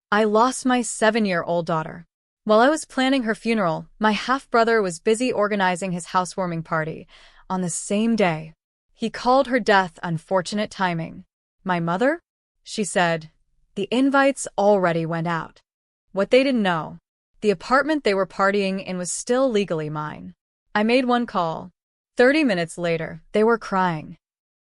I lost my 7-year-old daughter. While I was planning her funeral, my half-brother was busy organizing his housewarming party. On the same day, he called her death unfortunate timing. My mother? She said, the invites already went out. What they didn't know, the apartment they were partying in was still legally mine. I made one call. 30 minutes later, they were crying.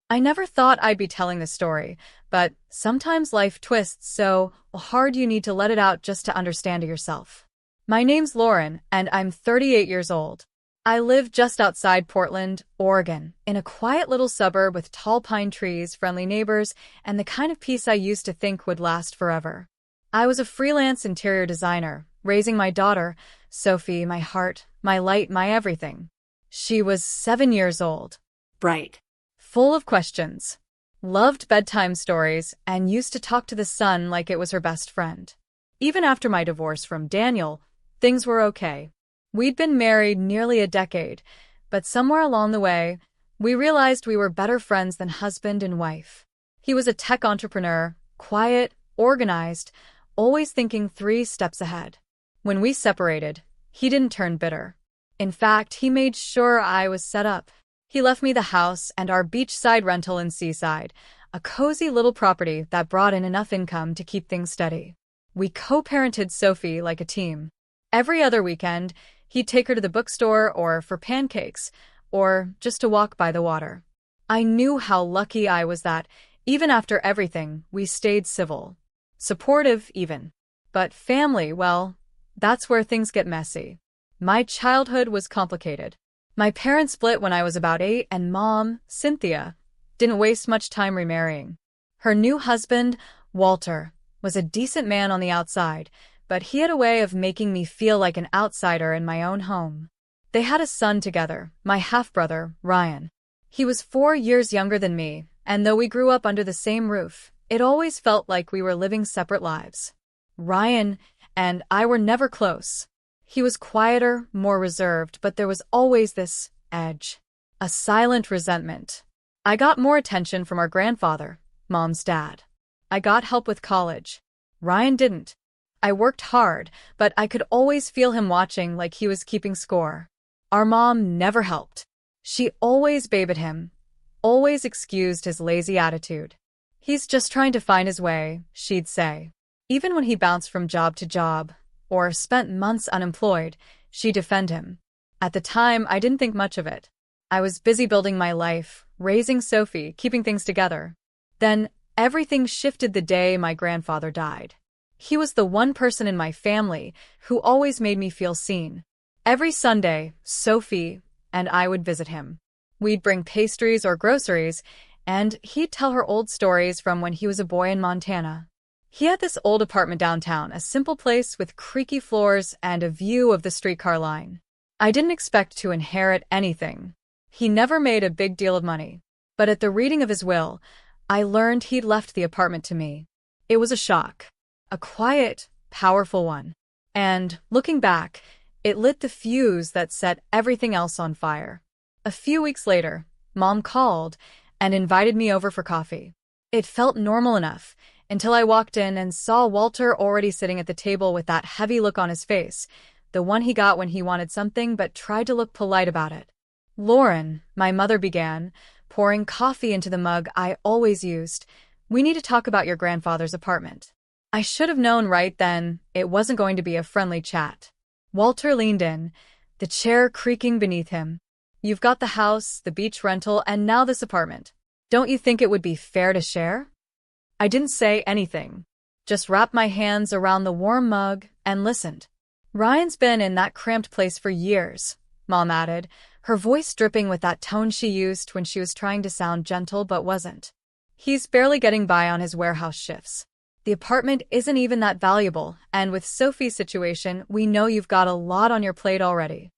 I never thought I'd be telling this story, but sometimes life twists so hard you need to let it out just to understand it yourself. My name's Lauren, and I'm 38 years old. I live just outside Portland, Oregon, in a quiet little suburb with tall pine trees, friendly neighbors, and the kind of peace I used to think would last forever. I was a freelance interior designer, raising my daughter, Sophie, my heart, my light, my everything. She was 7 years old. Bright. Full of questions. Loved bedtime stories, and used to talk to the sun like it was her best friend. Even after my divorce from Daniel, things were okay. We'd been married nearly a decade, but somewhere along the way, we realized we were better friends than husband and wife. He was a tech entrepreneur, quiet, organized, always thinking 3 steps ahead. When we separated, he didn't turn bitter. In fact, he made sure I was set up. He left me the house and our beachside rental in Seaside, a cozy little property that brought in enough income to keep things steady. We co-parented Sophie like a team. Every other weekend, he'd take her to the bookstore or for pancakes, or just to walk by the water. I knew how lucky I was that, even after everything, we stayed civil. Supportive, even. But family, well, that's where things get messy. My childhood was complicated. My parents split when I was about 8, and Mom, Cynthia, didn't waste much time remarrying. Her new husband, Walter, was a decent man on the outside, but he had a way of making me feel like an outsider in my own home. They had a son together, my half-brother, Ryan. He was 4 years younger than me, and though we grew up under the same roof, it always felt like we were living separate lives. Ryan and I were never close. He was quieter, more reserved, but there was always this edge. A silent resentment. I got more attention from our grandfather, Mom's dad. I got help with college. Ryan didn't. I worked hard, but I could always feel him watching like he was keeping score. Our mom never helped. She always babysat him, always excused his lazy attitude. He's just trying to find his way, she'd say. Even when he bounced from job to job, or spent months unemployed, she'd defend him. At the time, I didn't think much of it. I was busy building my life, raising Sophie, keeping things together. Then, everything shifted the day my grandfather died. He was the one person in my family who always made me feel seen. Every Sunday, Sophie and I would visit him. We'd bring pastries or groceries, and he'd tell her old stories from when he was a boy in Montana. He had this old apartment downtown, a simple place with creaky floors and a view of the streetcar line. I didn't expect to inherit anything. He never made a big deal of money. But at the reading of his will, I learned he'd left the apartment to me. It was a shock. A quiet, powerful one. And, looking back, it lit the fuse that set everything else on fire. A few weeks later, Mom called and invited me over for coffee. It felt normal enough, until I walked in and saw Walter already sitting at the table with that heavy look on his face, the one he got when he wanted something but tried to look polite about it. Lauren, my mother began, pouring coffee into the mug I always used, we need to talk about your grandfather's apartment. I should have known right then it wasn't going to be a friendly chat. Walter leaned in, the chair creaking beneath him. You've got the house, the beach rental, and now this apartment. Don't you think it would be fair to share? I didn't say anything, just wrapped my hands around the warm mug and listened. Ryan's been in that cramped place for years, Mom added, her voice dripping with that tone she used when she was trying to sound gentle but wasn't. He's barely getting by on his warehouse shifts. The apartment isn't even that valuable, and with Sophie's situation, we know you've got a lot on your plate already.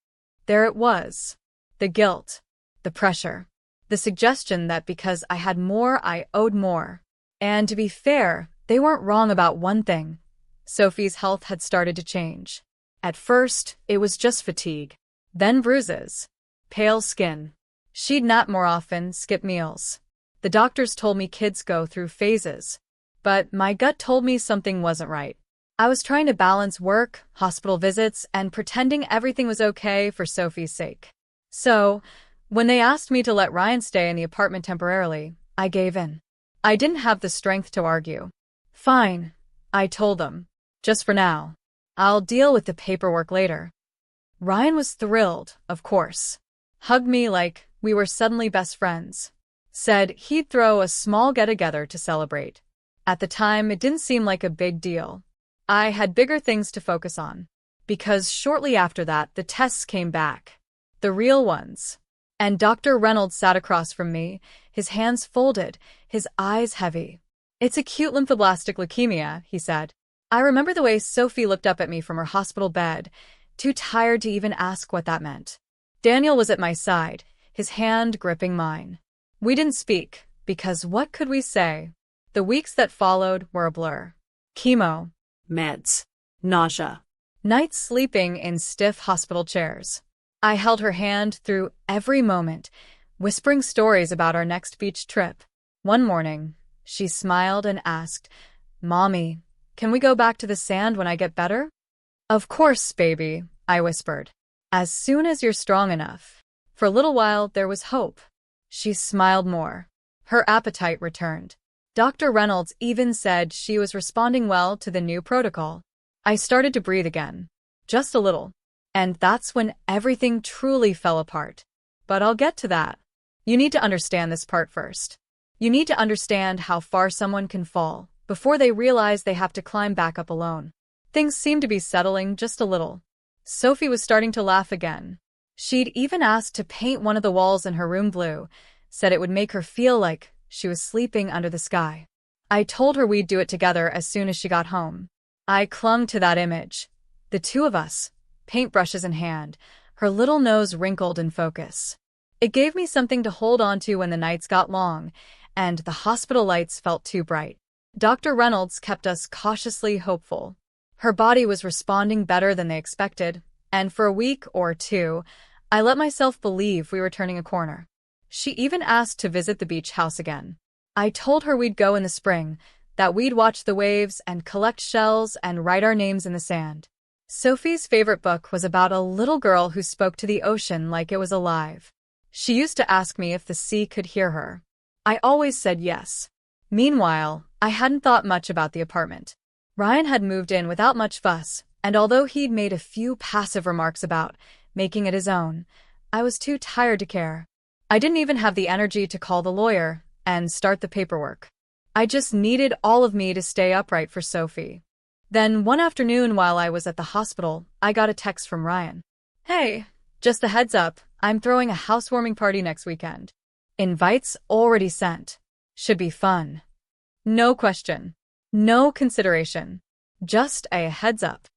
There it was. The guilt, the pressure, the suggestion that because I had more, I owed more. And to be fair, they weren't wrong about one thing. Sophie's health had started to change. At first, it was just fatigue. Then bruises. Pale skin. She'd nap more often, skip meals. The doctors told me kids go through phases. But my gut told me something wasn't right. I was trying to balance work, hospital visits, and pretending everything was okay for Sophie's sake. So, when they asked me to let Ryan stay in the apartment temporarily, I gave in. I didn't have the strength to argue. Fine, I told them. Just for now. I'll deal with the paperwork later. Ryan was thrilled, of course. Hugged me like we were suddenly best friends. Said he'd throw a small get-together to celebrate. At the time, it didn't seem like a big deal. I had bigger things to focus on. Because shortly after that, the tests came back. The real ones. And Dr. Reynolds sat across from me, his hands folded, his eyes heavy. "It's acute lymphoblastic leukemia," he said. I remember the way Sophie looked up at me from her hospital bed, too tired to even ask what that meant. Daniel was at my side, his hand gripping mine. We didn't speak, because what could we say? The weeks that followed were a blur. Chemo. Meds. Nausea. Nights sleeping in stiff hospital chairs. I held her hand through every moment, whispering stories about our next beach trip. One morning, she smiled and asked, "Mommy, can we go back to the sand when I get better?" "Of course, baby," I whispered. "As soon as you're strong enough." For a little while, there was hope. She smiled more. Her appetite returned. Dr. Reynolds even said she was responding well to the new protocol. I started to breathe again. Just a little. And that's when everything truly fell apart. But I'll get to that. You need to understand this part first. You need to understand how far someone can fall before they realize they have to climb back up alone. Things seemed to be settling just a little. Sophie was starting to laugh again. She'd even asked to paint one of the walls in her room blue, said it would make her feel like she was sleeping under the sky. I told her we'd do it together as soon as she got home. I clung to that image. The two of us, paintbrushes in hand, her little nose wrinkled in focus. It gave me something to hold on to when the nights got long, and the hospital lights felt too bright. Dr. Reynolds kept us cautiously hopeful. Her body was responding better than they expected, and for a week or two, I let myself believe we were turning a corner. She even asked to visit the beach house again. I told her we'd go in the spring, that we'd watch the waves and collect shells and write our names in the sand. Sophie's favorite book was about a little girl who spoke to the ocean like it was alive. She used to ask me if the sea could hear her. I always said yes. Meanwhile, I hadn't thought much about the apartment. Ryan had moved in without much fuss, and although he'd made a few passive remarks about making it his own, I was too tired to care. I didn't even have the energy to call the lawyer and start the paperwork. I just needed all of me to stay upright for Sophie. Then one afternoon while I was at the hospital, I got a text from Ryan. "Hey, just a heads up, I'm throwing a housewarming party next weekend. Invites already sent. Should be fun." No question. No consideration. Just a heads up.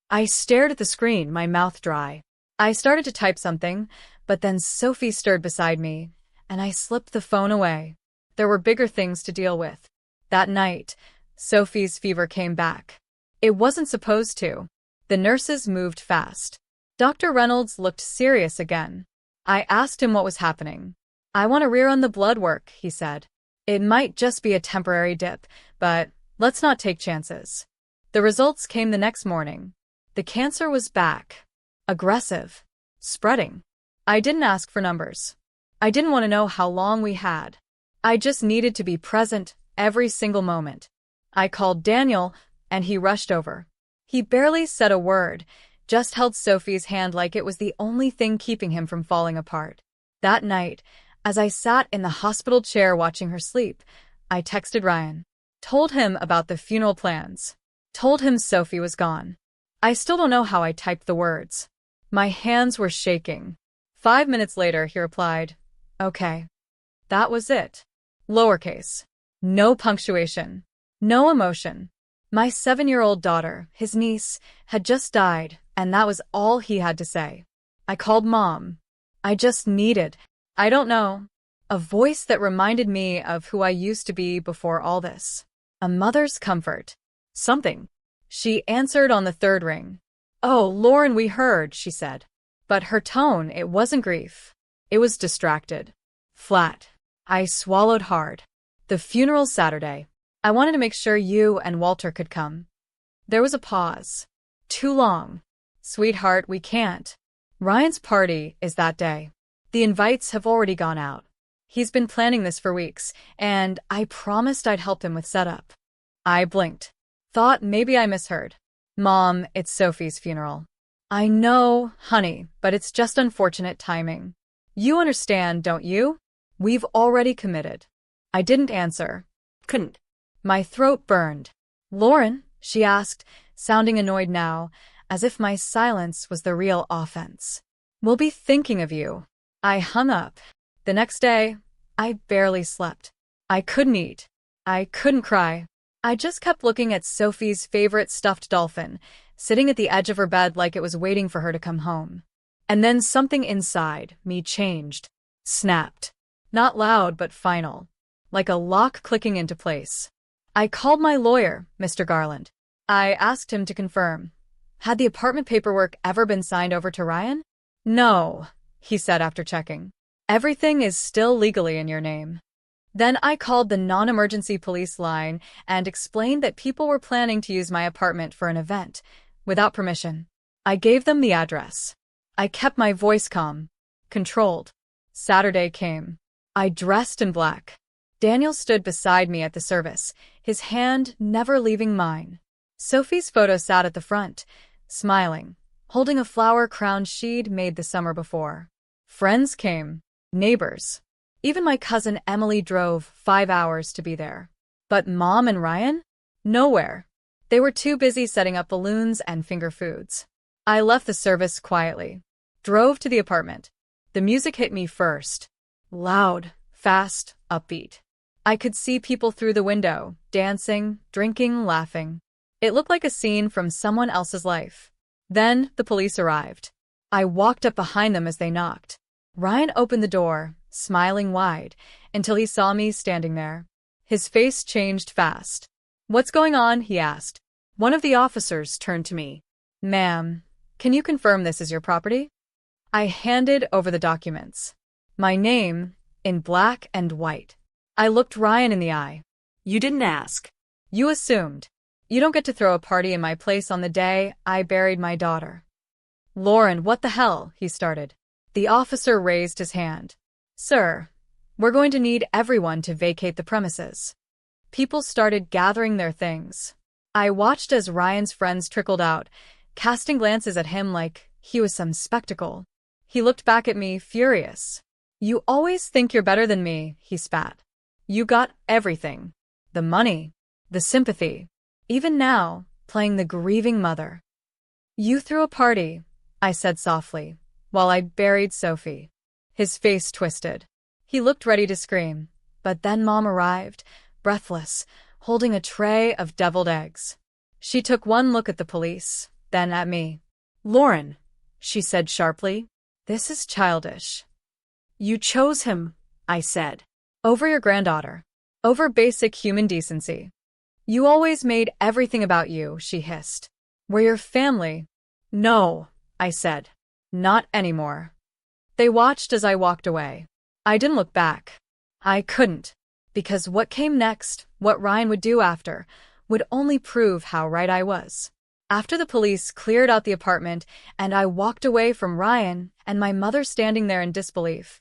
I stared at the screen, my mouth dry. I started to type something, but then Sophie stirred beside me, and I slipped the phone away. There were bigger things to deal with. That night, Sophie's fever came back. It wasn't supposed to. The nurses moved fast. Dr. Reynolds looked serious again. I asked him what was happening. "I want to rerun the blood work," he said. "It might just be a temporary dip, but let's not take chances." The results came the next morning. The cancer was back. Aggressive. Spreading. I didn't ask for numbers. I didn't want to know how long we had. I just needed to be present every single moment. I called Daniel, and he rushed over. He barely said a word, just held Sophie's hand like it was the only thing keeping him from falling apart. That night, as I sat in the hospital chair watching her sleep, I texted Ryan. Told him about the funeral plans. Told him Sophie was gone. I still don't know how I typed the words. My hands were shaking. 5 minutes later, he replied, "Okay." That was it. Lowercase. No punctuation. No emotion. My 7-year-old daughter, his niece, had just died, and that was all he had to say. I called Mom. I just needed, I don't know, a voice that reminded me of who I used to be before all this. A mother's comfort. Something. She answered on the third ring. "Oh, Lauren, we heard," she said. But her tone, it wasn't grief. It was distracted. Flat. I swallowed hard. "The funeral's Saturday. I wanted to make sure you and Walter could come." There was a pause. Too long. Sweetheart, we can't. Ryan's party is that day. The invites have already gone out. He's been planning this for weeks, and I promised I'd help him with setup. I blinked. Thought maybe I misheard. Mom, it's Sophie's funeral. I know, honey, but it's just unfortunate timing. You understand, don't you? We've already committed. I didn't answer. Couldn't. My throat burned. Lauren, she asked, sounding annoyed now, as if my silence was the real offense. We'll be thinking of you. I hung up. The next day, I barely slept. I couldn't eat. I couldn't cry. I just kept looking at Sophie's favorite stuffed dolphin, sitting at the edge of her bed like it was waiting for her to come home. And then something inside me changed. Snapped. Not loud, but final. Like a lock clicking into place. I called my lawyer, Mr. Garland. I asked him to confirm. Had the apartment paperwork ever been signed over to Ryan? No, he said after checking. Everything is still legally in your name. Then I called the non-emergency police line and explained that people were planning to use my apartment for an event, without permission. I gave them the address. I kept my voice calm, controlled. Saturday came. I dressed in black. Daniel stood beside me at the service, his hand never leaving mine. Sophie's photo sat at the front, smiling, holding a flower-crowned she'd made the summer before. Friends came, neighbors. Even my cousin Emily drove 5 hours to be there. But Mom and Ryan? Nowhere. They were too busy setting up balloons and finger foods. I left the service quietly. Drove to the apartment. The music hit me first. Loud, fast, upbeat. I could see people through the window, dancing, drinking, laughing. It looked like a scene from someone else's life. Then the police arrived. I walked up behind them as they knocked. Ryan opened the door, smiling wide, until he saw me standing there. His face changed fast. "What's going on?" he asked. One of the officers turned to me. "Ma'am, can you confirm this is your property?" I handed over the documents. My name, in black and white. I looked Ryan in the eye. You didn't ask. You assumed. You don't get to throw a party in my place on the day I buried my daughter. Lauren, what the hell? He started. The officer raised his hand. Sir, we're going to need everyone to vacate the premises. People started gathering their things. I watched as Ryan's friends trickled out, casting glances at him like he was some spectacle. He looked back at me, furious. You always think you're better than me, he spat. You got everything. The money, the sympathy. Even now, playing the grieving mother. You threw a party, I said softly, while I buried Sophie. His face twisted. He looked ready to scream, but then Mom arrived, breathless, holding a tray of deviled eggs. She took one look at the police, then at me. Lauren, she said sharply, this is childish. You chose him, I said. Over your granddaughter. Over basic human decency. You always made everything about you, she hissed. We're your family. No, I said. Not anymore. They watched as I walked away. I didn't look back. I couldn't. Because what came next, what Ryan would do after, would only prove how right I was. After the police cleared out the apartment and I walked away from Ryan and my mother standing there in disbelief,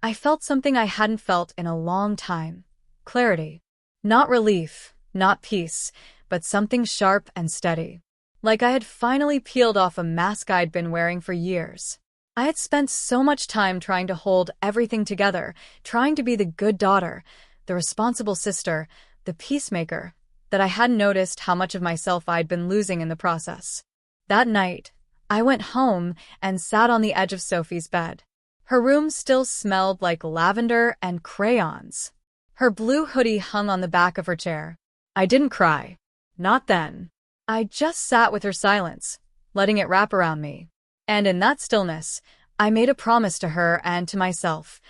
I felt something I hadn't felt in a long time. Clarity. Not relief, not peace, but something sharp and steady. Like I had finally peeled off a mask I'd been wearing for years. I had spent so much time trying to hold everything together, trying to be the good daughter, the responsible sister, the peacemaker, that I hadn't noticed how much of myself I'd been losing in the process. That night, I went home and sat on the edge of Sophie's bed. Her room still smelled like lavender and crayons. Her blue hoodie hung on the back of her chair. I didn't cry. Not then. I just sat with her silence, letting it wrap around me. And in that stillness, I made a promise to her and to myself.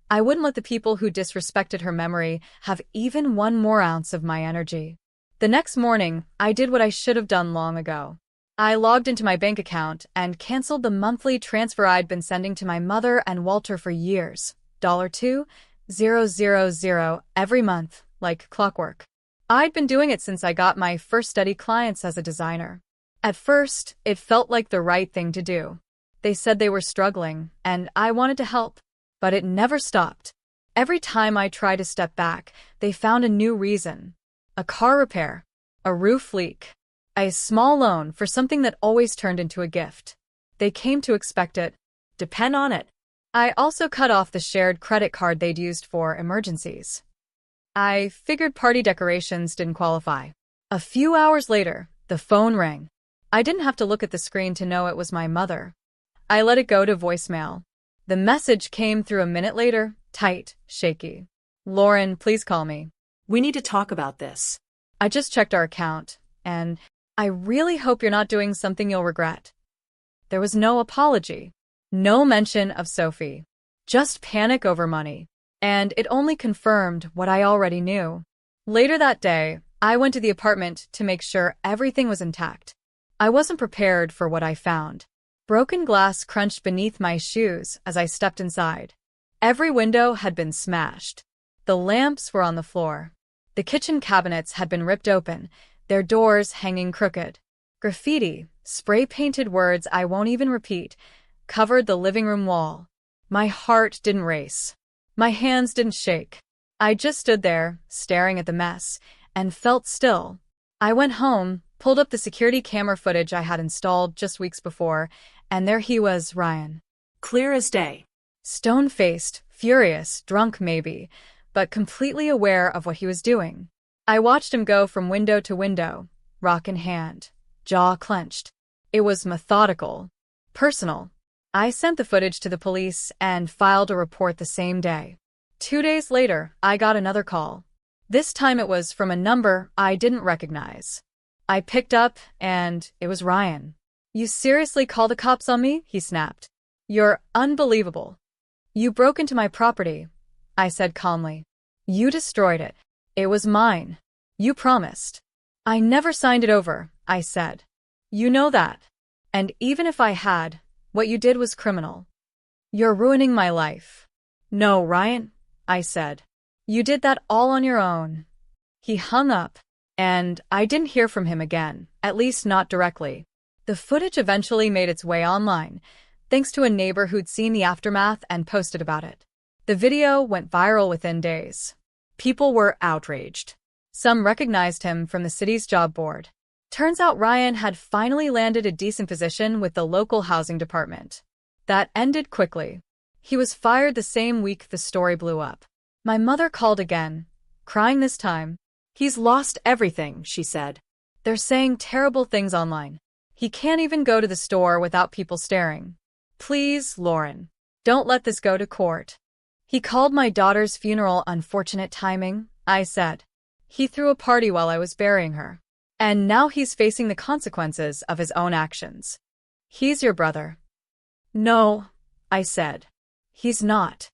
I wouldn't let the people who disrespected her memory have even one more ounce of my energy. The next morning, I did what I should have done long ago. I logged into my bank account and canceled the monthly transfer I'd been sending to my mother and Walter for years. $2,000 every month, like clockwork. I'd been doing it since I got my first steady clients as a designer. At first, it felt like the right thing to do. They said they were struggling, and I wanted to help. But it never stopped. Every time I tried to step back, they found a new reason. A car repair, a roof leak, a small loan for something that always turned into a gift. They came to expect it. Depend on it. I also cut off the shared credit card they'd used for emergencies. I figured party decorations didn't qualify. A few hours later, the phone rang. I didn't have to look at the screen to know it was my mother. I let it go to voicemail. The message came through a minute later, tight, shaky. "Lauren, please call me. We need to talk about this. I just checked our account, and I really hope you're not doing something you'll regret." There was no apology, no mention of Sophie, just panic over money, and it only confirmed what I already knew. Later that day, I went to the apartment to make sure everything was intact. I wasn't prepared for what I found. Broken glass crunched beneath my shoes as I stepped inside. Every window had been smashed. The lamps were on the floor. The kitchen cabinets had been ripped open, their doors hanging crooked. Graffiti, spray-painted words I won't even repeat, covered the living room wall. My heart didn't race. My hands didn't shake. I just stood there, staring at the mess, and felt still. I went home, pulled up the security camera footage I had installed just weeks before, and there he was, Ryan. Clear as day. Stone-faced, furious, drunk maybe, but completely aware of what he was doing. I watched him go from window to window, rock in hand, jaw clenched. It was methodical, personal. I sent the footage to the police and filed a report the same day. 2 days later, I got another call. This time it was from a number I didn't recognize. I picked up, and it was Ryan. "You seriously call the cops on me?" he snapped. "You're unbelievable. You broke into my property," I said calmly. "You destroyed it. It was mine. You promised." "I never signed it over," I said. "You know that. And even if I had, what you did was criminal. You're ruining my life." "No, Ryan," I said. "You did that all on your own." He hung up, and I didn't hear from him again, at least not directly. The footage eventually made its way online, thanks to a neighbor who'd seen the aftermath and posted about it. The video went viral within days. People were outraged. Some recognized him from the city's job board. Turns out Ryan had finally landed a decent position with the local housing department. That ended quickly. He was fired the same week the story blew up. My mother called again, crying this time. "He's lost everything," she said. "They're saying terrible things online. He can't even go to the store without people staring. Please, Lauren, don't let this go to court." "He called my daughter's funeral unfortunate timing," I said. "He threw a party while I was burying her. And now he's facing the consequences of his own actions." "He's your brother." "No," I said. "He's not."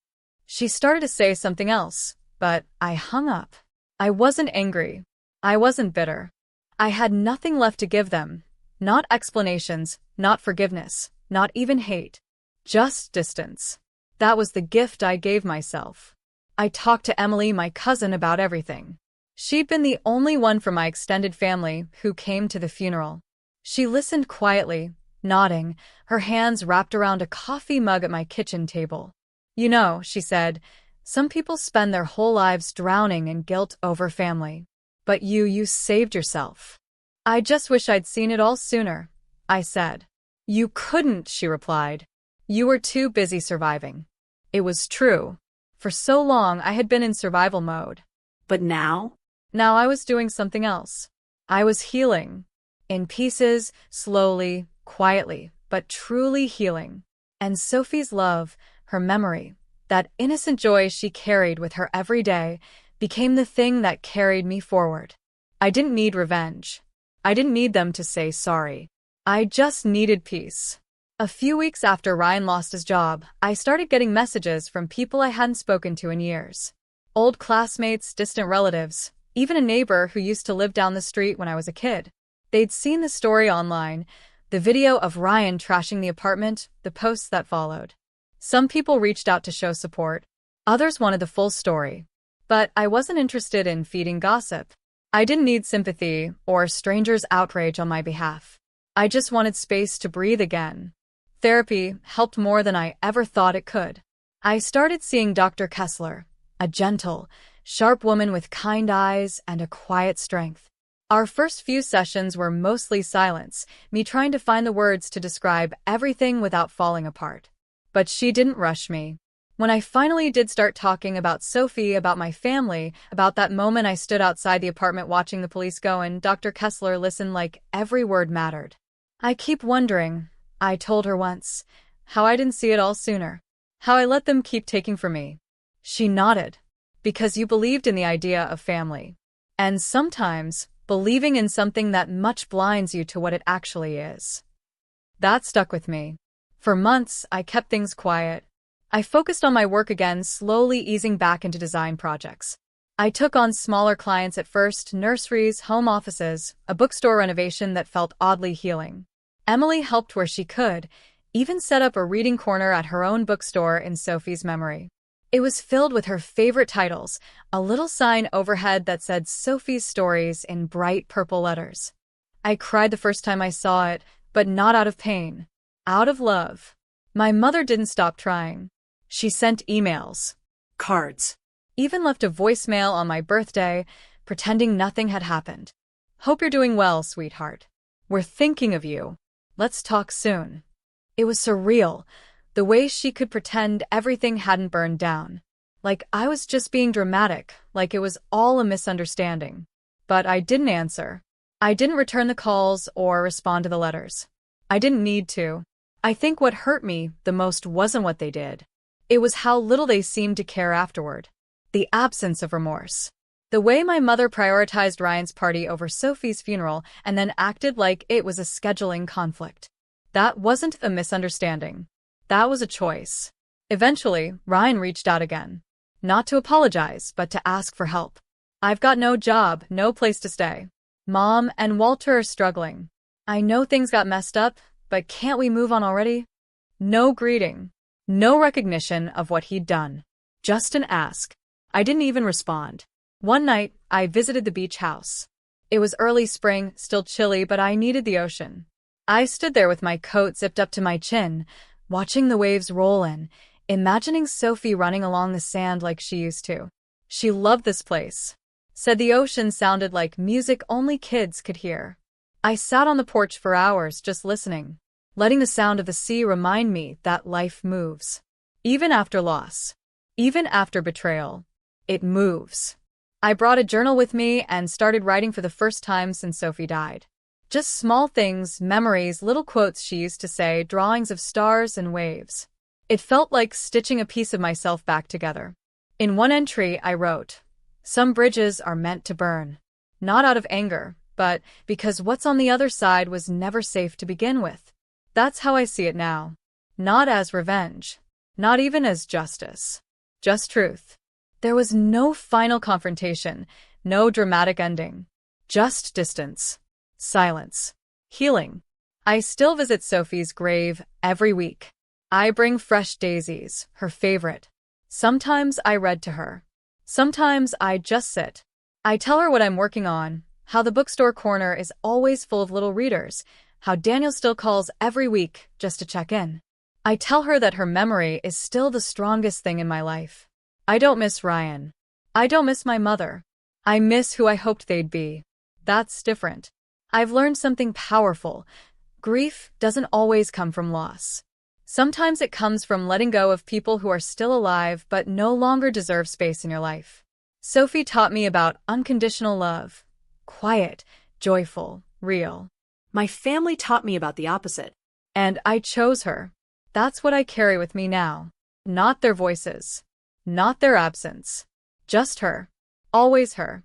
She started to say something else, but I hung up. I wasn't angry. I wasn't bitter. I had nothing left to give them. Not explanations, not forgiveness, not even hate. Just distance. That was the gift I gave myself. I talked to Emily, my cousin, about everything. She'd been the only one from my extended family who came to the funeral. She listened quietly, nodding, her hands wrapped around a coffee mug at my kitchen table. "You know," she said, "some people spend their whole lives drowning in guilt over family. But you saved yourself." "I just wish I'd seen it all sooner," I said. "You couldn't," she replied. "You were too busy surviving." It was true. For so long I had been in survival mode. But now? Now I was doing something else. I was healing. In pieces, slowly, quietly, but truly healing. And Sophie's love, her memory, that innocent joy she carried with her every day, became the thing that carried me forward. I didn't need revenge. I didn't need them to say sorry. I just needed peace. A few weeks after Ryan lost his job, I started getting messages from people I hadn't spoken to in years. Old classmates, distant relatives, even a neighbor who used to live down the street when I was a kid. They'd seen the story online, the video of Ryan trashing the apartment, the posts that followed. Some people reached out to show support. Others wanted the full story. But I wasn't interested in feeding gossip. I didn't need sympathy or strangers' outrage on my behalf. I just wanted space to breathe again. Therapy helped more than I ever thought it could. I started seeing Dr. Kessler, a gentle, sharp woman with kind eyes and a quiet strength. Our first few sessions were mostly silence, me trying to find the words to describe everything without falling apart. But she didn't rush me. When I finally did start talking about Sophie, about my family, about that moment I stood outside the apartment watching the police go in, Dr. Kessler listened like every word mattered. I keep wondering, I told her once, how I didn't see it all sooner. How I let them keep taking from me. She nodded. Because you believed in the idea of family. And sometimes, believing in something that much blinds you to what it actually is. That stuck with me. For months, I kept things quiet. I focused on my work again, slowly easing back into design projects. I took on smaller clients at first, nurseries, home offices, a bookstore renovation that felt oddly healing. Emily helped where she could, even set up a reading corner at her own bookstore in Sophie's memory. It was filled with her favorite titles, a little sign overhead that said Sophie's Stories in bright purple letters. I cried the first time I saw it, but not out of pain. Out of love. My mother didn't stop trying. She sent emails, Cards. even left a voicemail on my birthday, pretending nothing had happened. Hope you're doing well, sweetheart. We're thinking of you. Let's talk soon. It was surreal, the way she could pretend everything hadn't burned down. Like I was just being dramatic, like it was all a misunderstanding. But I didn't answer. I didn't return the calls or respond to the letters. I didn't need to. I think what hurt me the most wasn't what they did. It was how little they seemed to care afterward. The absence of remorse. The way my mother prioritized Ryan's party over Sophie's funeral and then acted like it was a scheduling conflict. That wasn't a misunderstanding. That was a choice. Eventually, Ryan reached out again. Not to apologize, but to ask for help. I've got no job, no place to stay. Mom and Walter are struggling. I know things got messed up, but can't we move on already? No greeting. No recognition of what he'd done. Just an ask. I didn't even respond. One night, I visited the beach house. It was early spring, still chilly, but I needed the ocean. I stood there with my coat zipped up to my chin, watching the waves roll in, imagining Sophie running along the sand like she used to. She loved this place. Said the ocean sounded like music only kids could hear. I sat on the porch for hours just listening, letting the sound of the sea remind me that life moves. Even after loss. Even after betrayal. It moves. I brought a journal with me and started writing for the first time since Sophie died. Just small things, memories, little quotes she used to say, drawings of stars and waves. It felt like stitching a piece of myself back together. In one entry, I wrote, "Some bridges are meant to burn. Not out of anger, but because what's on the other side was never safe to begin with." That's how I see it now. Not as revenge. Not even as justice. Just truth. There was no final confrontation, no dramatic ending. Just distance. Silence. Healing. I still visit Sophie's grave every week. I bring fresh daisies, her favorite. Sometimes I read to her. Sometimes I just sit. I tell her what I'm working on, how the bookstore corner is always full of little readers, how Daniel still calls every week just to check in. I tell her that her memory is still the strongest thing in my life. I don't miss Ryan. I don't miss my mother. I miss who I hoped they'd be. That's different. I've learned something powerful. Grief doesn't always come from loss. Sometimes it comes from letting go of people who are still alive but no longer deserve space in your life. Sophie taught me about unconditional love. Quiet, joyful, real. My family taught me about the opposite. And I chose her. That's what I carry with me now. Not their voices. Not their absence. Just her. Always her.